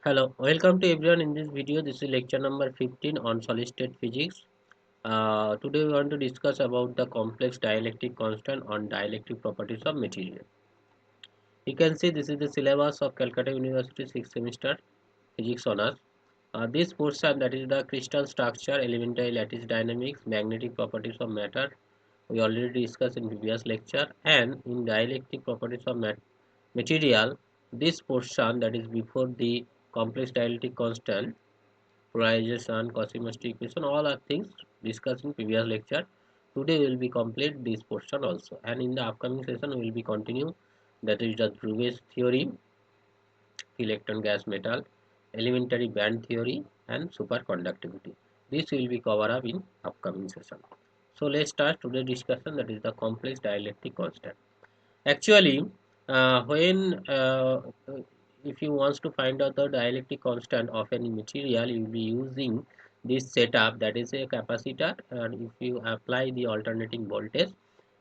Hello, welcome to everyone in this video. This is lecture number 15 on solid state physics. Today we want to discuss about the complex dielectric constant on dielectric properties of material. You can see this is the syllabus of Calcutta University 6th semester physics honors. This portion, that is the crystal structure, elementary lattice dynamics, magnetic properties of matter, we already discussed in previous lecture, and in dielectric properties of material, this portion, that is before the complex dielectric constant, polarization, Cauchy Mosotti Equation, all are things discussed in previous lecture. Today we will be complete this portion also, and in the upcoming session we will be continue, that is the Debye's theory, electron gas metal, elementary band theory, and superconductivity. This will be covered up in upcoming session. So let's start today's discussion, that is the complex dielectric constant. Actually, when if you want to find out the dielectric constant of any material, you will be using this setup, that is a capacitor, and if you apply the alternating voltage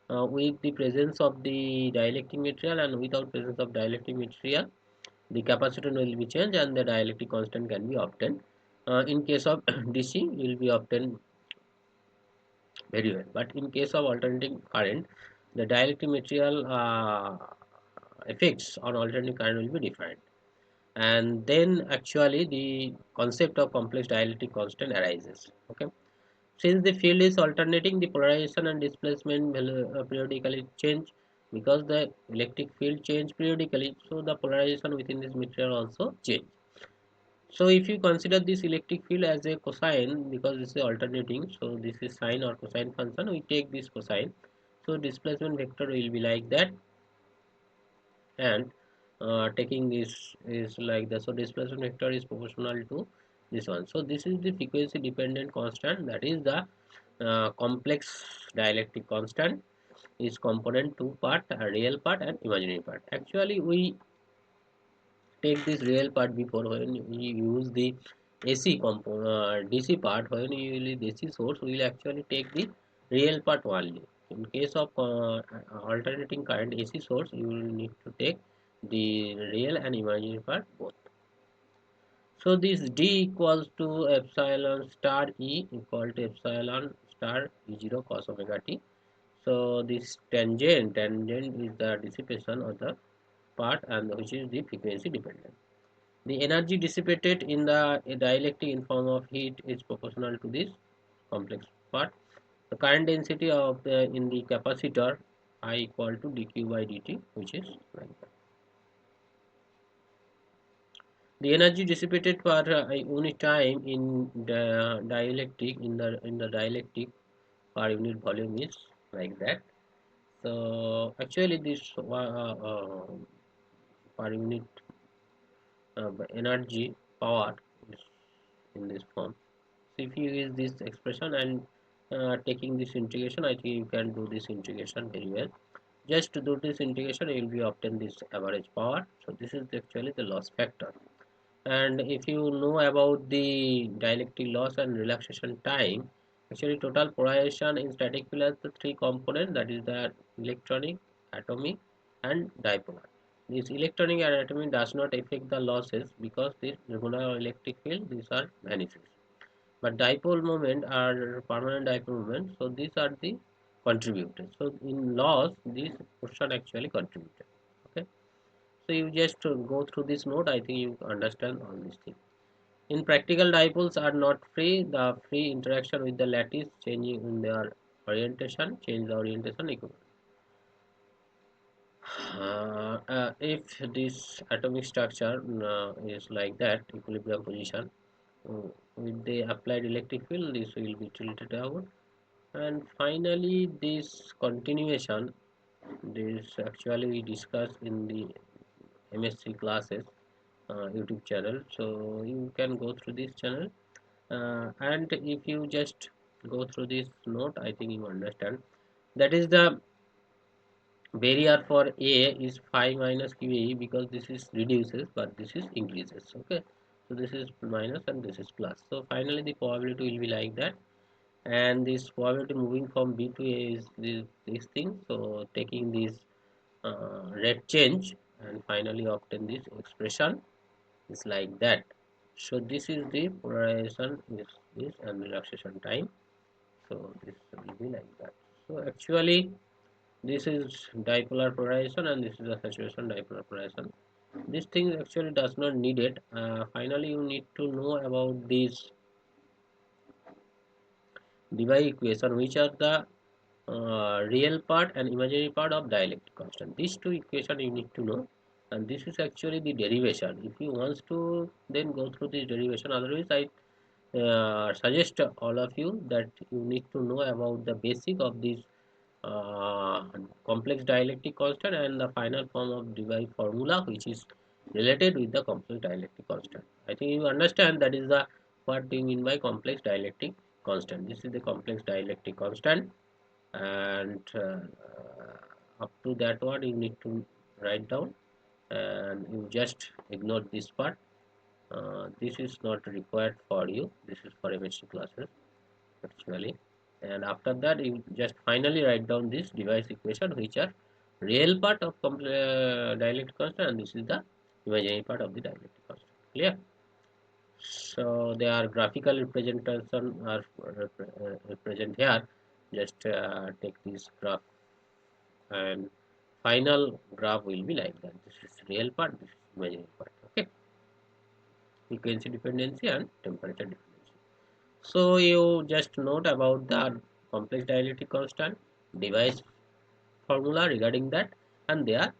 with the presence of the dielectric material and without presence of dielectric material, the capacitor will be changed and the dielectric constant can be obtained. In case of DC, will be obtained very well, but in case of alternating current, the dielectric material effects on alternating current will be defined, and then actually the concept of complex dielectric constant arises. Okay, since the field is alternating, the polarization and displacement will periodically change, because the electric field change periodically, so the polarization within this material also change. So if you consider this electric field as a cosine, because this is alternating, so this is sine or cosine function, we take this cosine, so displacement vector will be like that, and taking this is like that, so displacement vector is proportional to this one. So this is the frequency dependent constant, that is the complex dielectric constant, is component two part, a real part and imaginary part. Actually we take this real part before. When we use the AC component, DC part, when you use the DC source, we will actually take the real part only. In case of alternating current AC source, you will need to take the real and imaginary part both. So this D equals to epsilon star E equal to epsilon star E0 cos omega t. So this tangent is the dissipation of the part, and which is the frequency dependent. The energy dissipated in the dielectric in form of heat is proportional to this complex part. The current density of the in the capacitor I equal to dq by dt, which is like that. The energy dissipated per unit time in the dielectric in the dielectric per unit volume is like that. So actually this per unit energy power is in this form. So if you use this expression and taking this integration, I think you can do this integration very well. Just to do this integration, you will be obtain this average power. So this is actually the loss factor. And if you know about the dielectric loss and relaxation time, actually total polarization in static field has the three components, that is the electronic, atomic and dipolar. This electronic and atomic does not affect the losses, because this regular electric field, these are manifest, but dipole moment are permanent dipole moment, so these are the contributors. So in loss, this portion actually contributed. Okay, so you just go through this note, I think you understand all these things. In practical, dipoles are not free. The free interaction with the lattice changing in their orientation change the orientation equivalent. If this atomic structure is like that, equilibrium position, with the applied electric field, this will be tilted out. And finally, this continuation, this actually we discussed in the MSc classes YouTube channel. So you can go through this channel, and if you just go through this note, I think you understand. That is the barrier for A is phi minus QA, because this is reduces but this is increases. Okay, so this is minus and this is plus. So finally the probability will be like that, and this probability moving from B to A is this thing. So taking this rate change and finally obtain this expression, It's like that. So this is the polarization, this and relaxation time. So this will be like that. So actually this is dipolar polarization and this is a saturation dipolar polarization. This thing actually does not need it. Finally you need to know about this Debye equation, which are the real part and imaginary part of dielectric constant. These two equations you need to know, and this is actually the derivation. If you want to then go through this derivation, otherwise I suggest all of you that you need to know about the basic of this uh, complex dielectric constant and the final form of Debye formula, which is related with the complex dielectric constant. I think you understand that is the what we mean by complex dielectric constant. This is the complex dielectric constant, and up to that one you need to write down, and you just ignore this part. This is not required for you. This is for MSc classes actually. And after that you just finally write down this device equation, which are real part of dielectric constant, and this is the imaginary part of the dielectric constant. Clear? So they are graphical representation are represent here. Just take this graph, and final graph will be like that. This is real part, this is imaginary part. Okay, frequency dependency and temperature dependency. So you just note about the complex dielectric constant, device formula regarding that, and their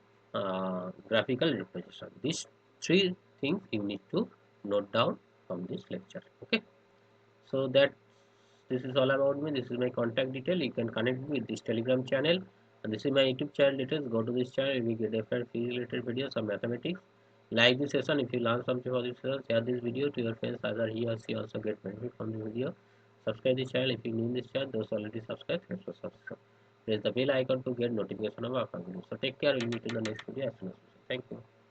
graphical representation. These three things you need to note down from this lecture. Okay, so that this is all about me. This is my contact detail. You can connect me with this Telegram channel, and this is my YouTube channel details. Go to this channel. We get different physics related videos on mathematics. Like this session if you learn something from this session. Share this video to your friends. Either he or she also get benefit from the video. Subscribe this channel if you new in this channel. Those already subscribed, so subscribe. Press the bell icon to get notification of our video. So take care. We'll meet in the next video as soon as possible. Thank you.